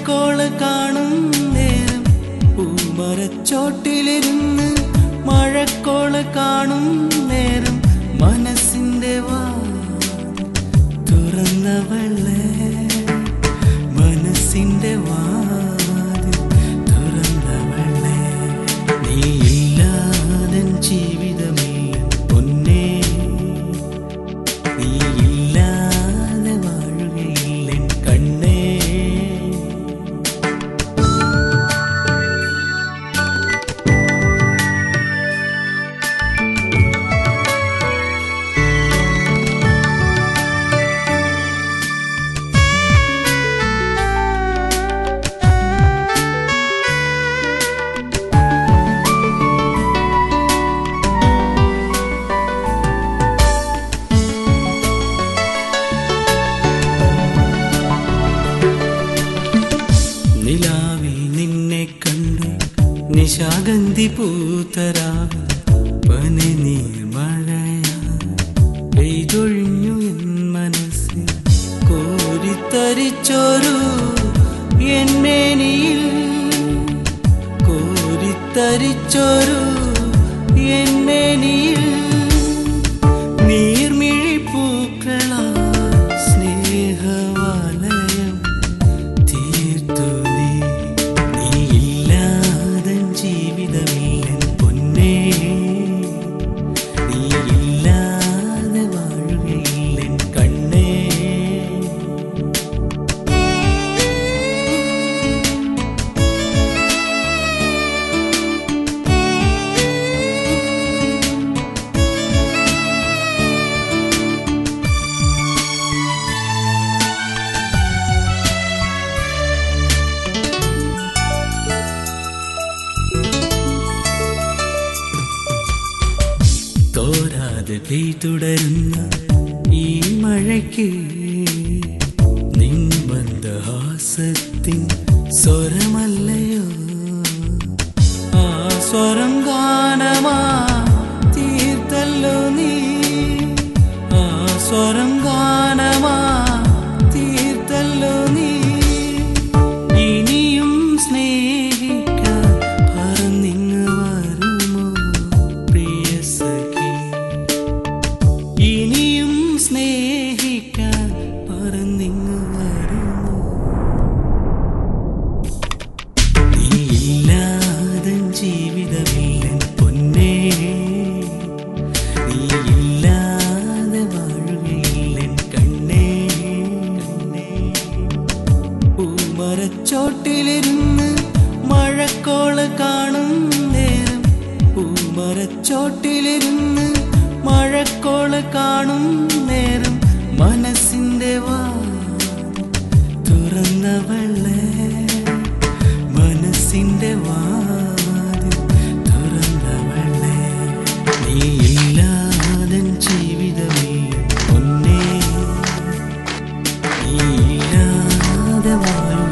മഴക്കോള് കാണും നേരം പൂമരച്ചോട്ടിലിരുന്ന് മഴക്കോള് കാണും നേരം മനസ്സിന്റെ വാതിൽ തുറന്നവളെ മനസ്സിന്റെ വാതിൽ തുറന്നവളെ നീയില്ലാതെ ജീവിതമില്ല പൊന്നേ നീയില്ലാതെ വാഴുകയില്ല കണ്ണേ നിലാവിൽ നിന്നെ കണ്ട് നിശാഗന്ധി പൂത്തരാവ് പനിനീർ മഴയാ പെയ്തൊഴിഞ്ഞു എൻ മനസ്സിൽ കോരിത്തരിച്ചൊരു എന്മേനിയിൽ കോരിത്തരിച്ചൊരു എന്മേനിയിൽ നീർമിഴി പൂക്കളാ സ്നേഹവാലയം തീർത്തു നീയില്ലാതെ ജീവിതമില്ല പൊന്നേ നീയില്ലാതെ വാഴുകയില്ല കണ്ണേ തോരാതെ പെയ്തുടരുന്ന ഈ മഴയ്ക്ക് നിൻ മന്ദഹാസത്തിൻ സ്വരമല്ലയോ ആ സ്വരം ഗാനമാ തീർത്തല്ലോ നീ ആ സ്വരം ഗാനമാ തീർത്തല്ലോ നീ ഇനിയും സ്നേഹിക്കാൻ പറന്നിങ്ങ് വരുമോ പ്രിയ സഖി ഇനിയും സ്നേഹിക്കാൻ പറന്നിങ്ങ് വരുമോ നീയില്ലാതെ ജീവിതമില്ല പൊന്നേ നീയില്ലാതെ വാഴുകയില്ല കണ്ണേ കണ്ണേ പൂമരച്ചോട്ടിലിരുന്ന് മഴക്കോള് കാണും നേരം പൂമരച്ചോട്ടിലിരുന്ന് മഴക്കോള് കാണും നേരം മനസ്സിന്റെ വാതിൽ തുറന്നവളെ മനസ്സിന്റെ വാതിൽ തുറന്നവളെ നീയില്ലാതെ ജീവിതമില്ല പൊന്നേ നീയില്ലാതെ വാഴുകയില്ല